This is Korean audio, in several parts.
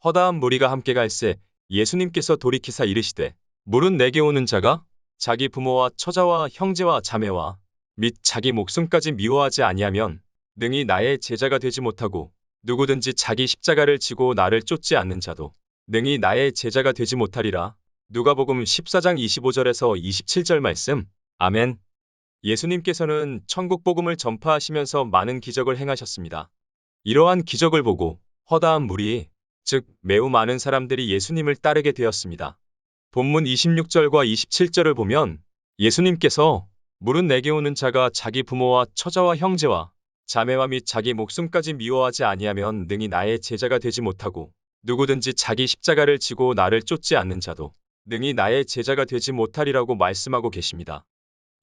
허다한 무리가 함께 갈새 예수님께서 돌이키사 이르시되 물은 내게 오는 자가 자기 부모와 처자와 형제와 자매와 및 자기 목숨까지 미워하지 아니하면 능히 나의 제자가 되지 못하고 누구든지 자기 십자가를 지고 나를 쫓지 않는 자도 능히 나의 제자가 되지 못하리라. 누가복음 14장 25절에서 27절 말씀. 아멘. 예수님께서는 천국 복음을 전파하시면서 많은 기적을 행하셨습니다. 이러한 기적을 보고 허다한 무리, 즉 매우 많은 사람들이 예수님을 따르게 되었습니다. 본문 26절과 27절을 보면 예수님께서 물은 내게 오는 자가 자기 부모와 처자와 형제와 자매와 및 자기 목숨까지 미워하지 아니하면 능히 나의 제자가 되지 못하고 누구든지 자기 십자가를 지고 나를 쫓지 않는 자도 능히 나의 제자가 되지 못하리라고 말씀하고 계십니다.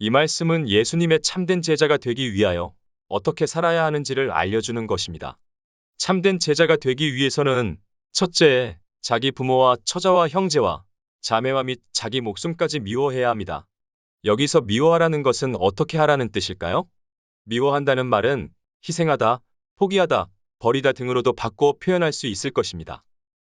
이 말씀은 예수님의 참된 제자가 되기 위하여 어떻게 살아야 하는지를 알려주는 것입니다. 참된 제자가 되기 위해서는 첫째, 자기 부모와 처자와 형제와 자매와 및 자기 목숨까지 미워해야 합니다. 여기서 미워하라는 것은 어떻게 하라는 뜻일까요? 미워한다는 말은 희생하다, 포기하다, 버리다 등으로도 바꾸어 표현할 수 있을 것입니다.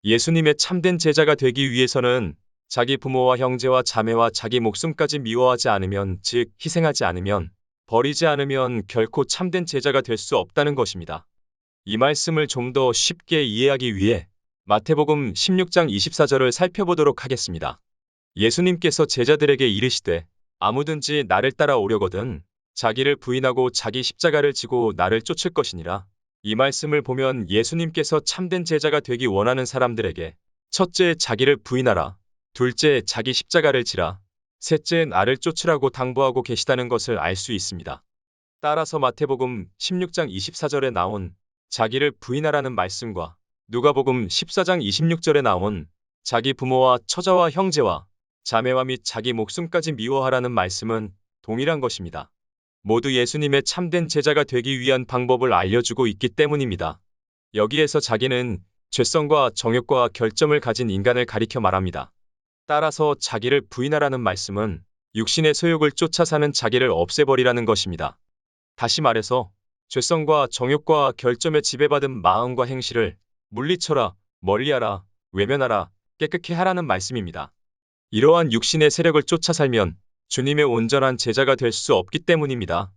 예수님의 참된 제자가 되기 위해서는 자기 부모와 형제와 자매와 자기 목숨까지 미워하지 않으면, 즉 희생하지 않으면, 버리지 않으면 결코 참된 제자가 될 수 없다는 것입니다. 이 말씀을 좀 더 쉽게 이해하기 위해 마태복음 16장 24절을 살펴보도록 하겠습니다. 예수님께서 제자들에게 이르시되 아무든지 나를 따라오려거든 자기를 부인하고 자기 십자가를 지고 나를 쫓을 것이니라. 이 말씀을 보면 예수님께서 참된 제자가 되기 원하는 사람들에게 첫째 자기를 부인하라, 둘째 자기 십자가를 지라, 셋째 나를 쫓으라고 당부하고 계시다는 것을 알 수 있습니다. 따라서 마태복음 16장 24절에 나온 자기를 부인하라는 말씀과 누가복음 14장 26절에 나온 자기 부모와 처자와 형제와 자매와 및 자기 목숨까지 미워하라는 말씀은 동일한 것입니다. 모두 예수님의 참된 제자가 되기 위한 방법을 알려주고 있기 때문입니다. 여기에서 자기는 죄성과 정욕과 결점을 가진 인간을 가리켜 말합니다. 따라서 자기를 부인하라는 말씀은 육신의 소욕을 쫓아 사는 자기를 없애버리라는 것입니다. 다시 말해서 죄성과 정욕과 결점에 지배받은 마음과 행실을 물리쳐라, 멀리하라, 외면하라, 깨끗게 하라는 말씀입니다. 이러한 육신의 세력을 쫓아 살면 주님의 온전한 제자가 될 수 없기 때문입니다.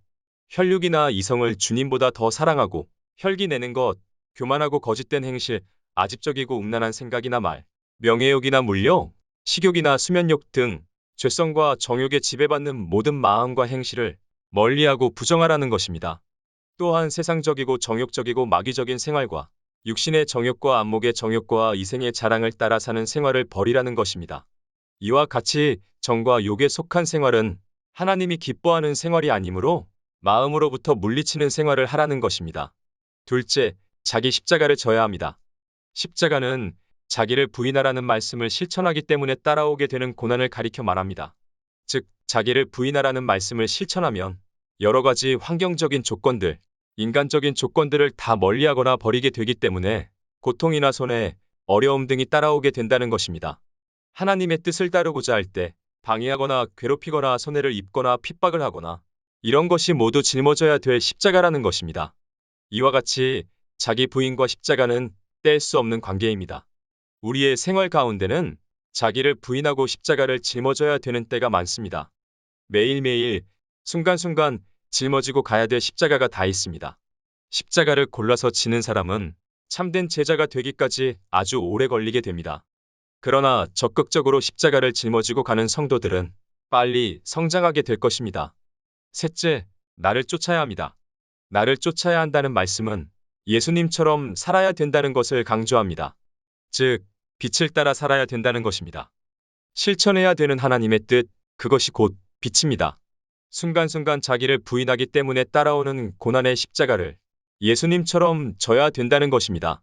혈육이나 이성을 주님보다 더 사랑하고 혈기 내는 것, 교만하고 거짓된 행실, 아집적이고 음란한 생각이나 말, 명예욕이나 물욕, 식욕이나 수면욕 등 죄성과 정욕에 지배받는 모든 마음과 행실을 멀리하고 부정하라는 것입니다. 또한 세상적이고 정욕적이고 마귀적인 생활과 육신의 정욕과 안목의 정욕과 이생의 자랑을 따라 사는 생활을 버리라는 것입니다. 이와 같이 정과 욕에 속한 생활은 하나님이 기뻐하는 생활이 아니므로 마음으로부터 물리치는 생활을 하라는 것입니다. 둘째, 자기 십자가를 져야 합니다. 십자가는 자기를 부인하라는 말씀을 실천하기 때문에 따라오게 되는 고난을 가리켜 말합니다. 즉, 자기를 부인하라는 말씀을 실천하면 여러 가지 환경적인 조건들, 인간적인 조건들을 다 멀리하거나 버리게 되기 때문에 고통이나 손해, 어려움 등이 따라오게 된다는 것입니다. 하나님의 뜻을 따르고자 할 때 방해하거나 괴롭히거나 손해를 입거나 핍박을 하거나 이런 것이 모두 짊어져야 될 십자가라는 것입니다. 이와 같이 자기 부인과 십자가는 뗄 수 없는 관계입니다. 우리의 생활 가운데는 자기를 부인하고 십자가를 짊어져야 되는 때가 많습니다. 매일매일 순간순간 짊어지고 가야 될 십자가가 다 있습니다. 십자가를 골라서 지는 사람은 참된 제자가 되기까지 아주 오래 걸리게 됩니다. 그러나 적극적으로 십자가를 짊어지고 가는 성도들은 빨리 성장하게 될 것입니다. 셋째, 나를 쫓아야 합니다. 나를 쫓아야 한다는 말씀은 예수님처럼 살아야 된다는 것을 강조합니다. 즉, 빛을 따라 살아야 된다는 것입니다. 실천해야 되는 하나님의 뜻, 그것이 곧 빛입니다. 순간순간 자기를 부인하기 때문에 따라오는 고난의 십자가를 예수님처럼 져야 된다는 것입니다.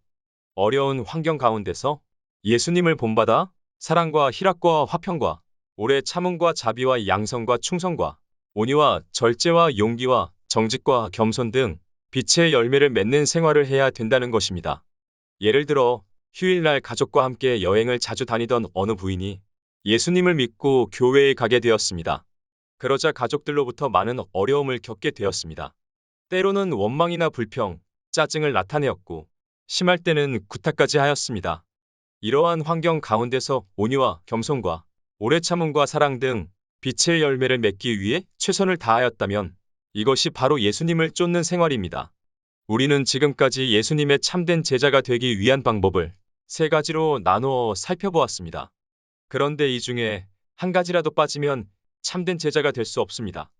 어려운 환경 가운데서 예수님을 본받아 사랑과 희락과 화평과 오래 참음과 자비와 양성과 충성과 온유와 절제와 용기와 정직과 겸손 등 빛의 열매를 맺는 생활을 해야 된다는 것입니다. 예를 들어 휴일날 가족과 함께 여행을 자주 다니던 어느 부인이 예수님을 믿고 교회에 가게 되었습니다. 그러자 가족들로부터 많은 어려움을 겪게 되었습니다. 때로는 원망이나 불평, 짜증을 나타내었고 심할 때는 구타까지 하였습니다. 이러한 환경 가운데서 온유와 겸손과 오래 참음과 사랑 등 빛의 열매를 맺기 위해 최선을 다하였다면 이것이 바로 예수님을 쫓는 생활입니다. 우리는 지금까지 예수님의 참된 제자가 되기 위한 방법을 세 가지로 나누어 살펴보았습니다. 그런데 이 중에 한 가지라도 빠지면 참된 제자가 될 수 없습니다.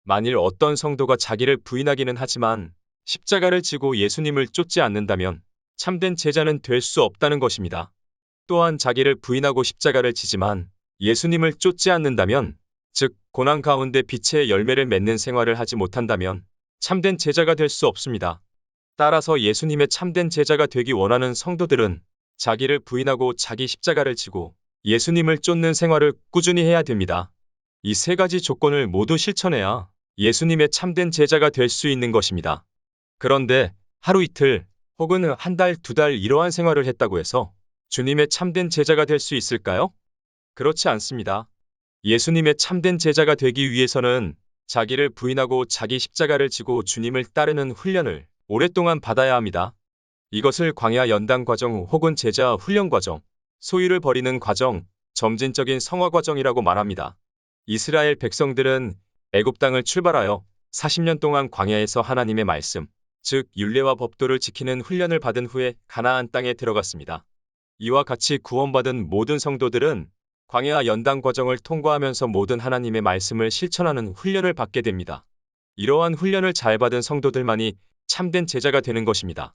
만일 어떤 성도가 자기를 부인하기는 하지만 십자가를 지고 예수님을 쫓지 않는다면 참된 제자는 될 수 없다는 것입니다. 또한 자기를 부인하고 십자가를 지지만 예수님을 쫓지 않는다면, 즉 고난 가운데 빛의 열매를 맺는 생활을 하지 못한다면 참된 제자가 될 수 없습니다. 따라서 예수님의 참된 제자가 되기 원하는 성도들은 자기를 부인하고 자기 십자가를 지고 예수님을 쫓는 생활을 꾸준히 해야 됩니다. 이 세 가지 조건을 모두 실천해야 예수님의 참된 제자가 될 수 있는 것입니다. 그런데 하루 이틀 혹은 한 달, 두 달 이러한 생활을 했다고 해서 주님의 참된 제자가 될 수 있을까요? 그렇지 않습니다. 예수님의 참된 제자가 되기 위해서는 자기를 부인하고 자기 십자가를 지고 주님을 따르는 훈련을 오랫동안 받아야 합니다. 이것을 광야 연단 과정 혹은 제자 훈련 과정, 소유를 버리는 과정, 점진적인 성화 과정이라고 말합니다. 이스라엘 백성들은 애굽 땅을 출발하여 40년 동안 광야에서 하나님의 말씀, 즉 율례와 법도를 지키는 훈련을 받은 후에 가나안 땅에 들어갔습니다. 이와 같이 구원받은 모든 성도들은 광야 연단 과정을 통과하면서 모든 하나님의 말씀을 실천하는 훈련을 받게 됩니다. 이러한 훈련을 잘 받은 성도들만이 참된 제자가 되는 것입니다.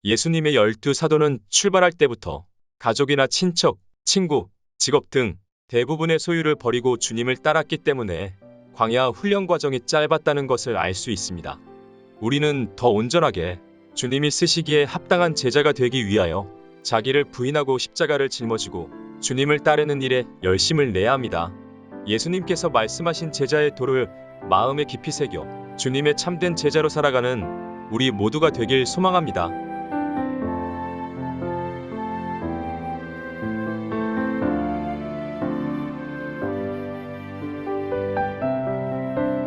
예수님의 12사도는 출발할 때부터 가족이나 친척, 친구, 직업 등 대부분의 소유를 버리고 주님을 따랐기 때문에 광야 훈련 과정이 짧았다는 것을 알 수 있습니다. 우리는 더 온전하게 주님이 쓰시기에 합당한 제자가 되기 위하여 자기를 부인하고 십자가를 짊어지고 주님을 따르는 일에 열심을 내야 합니다. 예수님께서 말씀하신 제자의 도를 마음에 깊이 새겨 주님의 참된 제자로 살아가는 우리 모두가 되길 소망합니다.